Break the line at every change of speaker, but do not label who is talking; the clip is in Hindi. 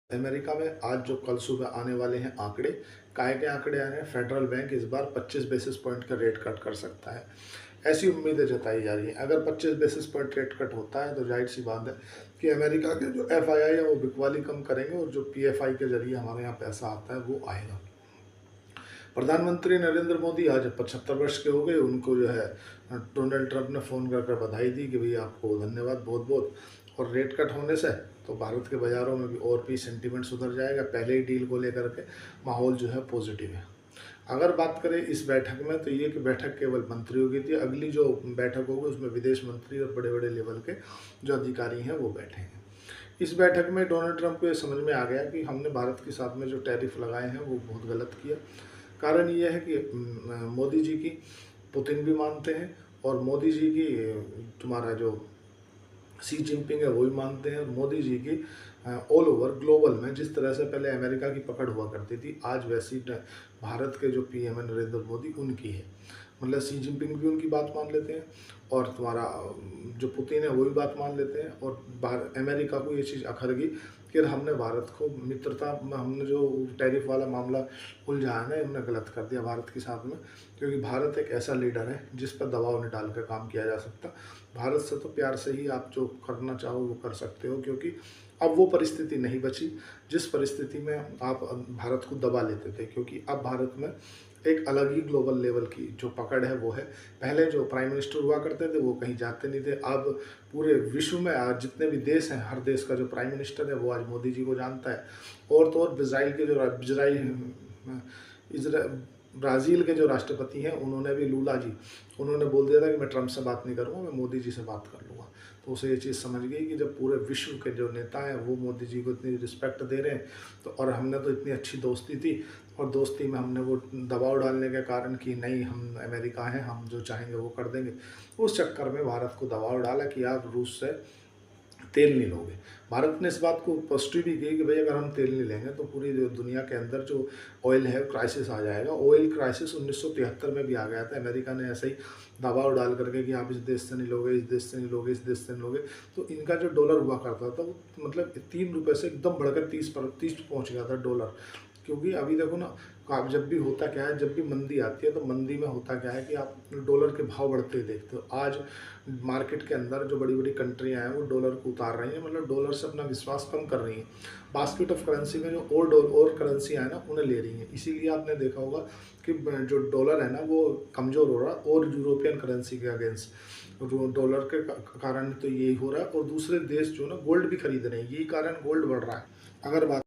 अमेरिका में आज जो कल सुबह आने वाले हैं आंकड़े, काय के आंकड़े आ रहे हैं। फेडरल बैंक इस बार 25 बेसिस पॉइंट का रेट कट कर सकता है, ऐसी उम्मीदें जताई जा रही हैं। अगर 25 बेसिस पॉइंट रेट कट होता है तो जाहिर सी बात है कि अमेरिका के जो एफआईआई है वो बिकवाली कम करेंगे और जो पीएफआई के जरिए हमारे यहाँ पैसा आता है वो आएगा। प्रधानमंत्री नरेंद्र मोदी आज 75 वर्ष के हो गए। उनको जो है डोनाल्ड ट्रंप ने फ़ोन कर बधाई दी कि भैया आपको धन्यवाद बहुत बहुत। और रेट कट होने से तो भारत के बाज़ारों में भी और भी सेंटीमेंट सुधर जाएगा। पहले ही डील को लेकर के माहौल जो है पॉजिटिव है। अगर बात करें इस बैठक में तो ये कि बैठक केवल मंत्रियों की थी। अगली जो बैठक होगी उसमें विदेश मंत्री और बड़े बड़े लेवल के जो अधिकारी हैं वो बैठे हैं। इस बैठक में डोनाल्ड ट्रंप को ये समझ में आ गया कि हमने भारत के साथ में जो टैरिफ लगाए हैं वो बहुत गलत किया। कारण ये है कि मोदी जी की पुतिन भी मानते हैं और मोदी जी की तुम्हारा जो शी जिनपिंग है वो भी मानते हैं। और मोदी जी की ऑल ओवर ग्लोबल में जिस तरह से पहले अमेरिका की पकड़ हुआ करती थी, आज वैसी भारत के जो पीएम है नरेंद्र मोदी उनकी है। मतलब शी जिनपिंग भी उनकी बात मान लेते हैं और तुम्हारा जो पुतिन है वो भी बात मान लेते हैं। और अमेरिका को ये चीज़ अखर गई कि हमने भारत को मित्रता में हमने जो टैरिफ वाला मामला उलझाया ना, हमने गलत कर दिया भारत के साथ में। क्योंकि भारत एक ऐसा लीडर है जिस पर दबाव नहीं डाल कर काम किया जा सकता। भारत से तो प्यार से ही आप जो करना चाहो वो कर सकते हो, क्योंकि अब वो परिस्थिति नहीं बची जिस परिस्थिति में आप भारत को दबा लेते थे। क्योंकि अब भारत में एक अलग ही ग्लोबल लेवल की जो पकड़ है वो है। पहले जो प्राइम मिनिस्टर हुआ करते थे वो कहीं जाते नहीं थे। अब पूरे विश्व में आज जितने भी देश हैं, हर देश का जो प्राइम मिनिस्टर है वो आज मोदी जी को जानता है। और तो और इजराइल के ब्राज़ील के जो राष्ट्रपति हैं उन्होंने भी लूला जी उन्होंने बोल दिया था कि मैं ट्रंप से बात नहीं करूँगा, मैं मोदी जी से बात कर लूँगा। तो उसे ये चीज़ समझ गई कि जब पूरे विश्व के जो नेता हैं वो मोदी जी को इतनी रिस्पेक्ट दे रहे हैं तो, और हमने तो इतनी अच्छी दोस्ती थी और दोस्ती में हमने वो दबाव डालने के कारण कि नहीं हम अमेरिका हैं, हम जो चाहेंगे वो कर देंगे, उस चक्कर में भारत को दबाव डाला कि आप रूस से तेल नहीं लोगे। भारत ने इस बात को पॉजिटिव भी की कि भाई अगर हम तेल नहीं लेंगे तो पूरी जो दुनिया के अंदर जो ऑयल है क्राइसिस आ जाएगा। ऑयल क्राइसिस 1973 में भी आ गया था। अमेरिका ने ऐसे ही दबाव डाल करके कि आप इस देश से नहीं लोगे, इस देश से नहीं लोगे, इस देश से नहीं लोगे। तो इनका जो डॉलर हुआ करता था वो मतलब 3 रुपये से एकदम बढ़कर 30 पहुँच गया था डॉलर। क्योंकि अभी देखो ना, आप जब भी होता क्या है, जब भी मंदी आती है तो मंदी में होता क्या है कि आप डॉलर के भाव बढ़ते ही देखते हो। आज मार्केट के अंदर जो बड़ी बड़ी कंट्रियां हैं वो डॉलर को उतार रही हैं, मतलब डॉलर से अपना विश्वास कम कर रही हैं। बास्केट ऑफ करेंसी में जो और करेंसियाँ हैं ना उन्हें ले रही हैं। इसीलिए आपने देखा होगा कि जो डॉलर है ना वो कमज़ोर हो रहा है और यूरोपियन करेंसी के अगेंस्ट डॉलर के कारण तो यही हो रहा है। और दूसरे देश जो ना गोल्ड भी खरीद रहे हैं, यही कारण गोल्ड बढ़ रहा है। अगर बात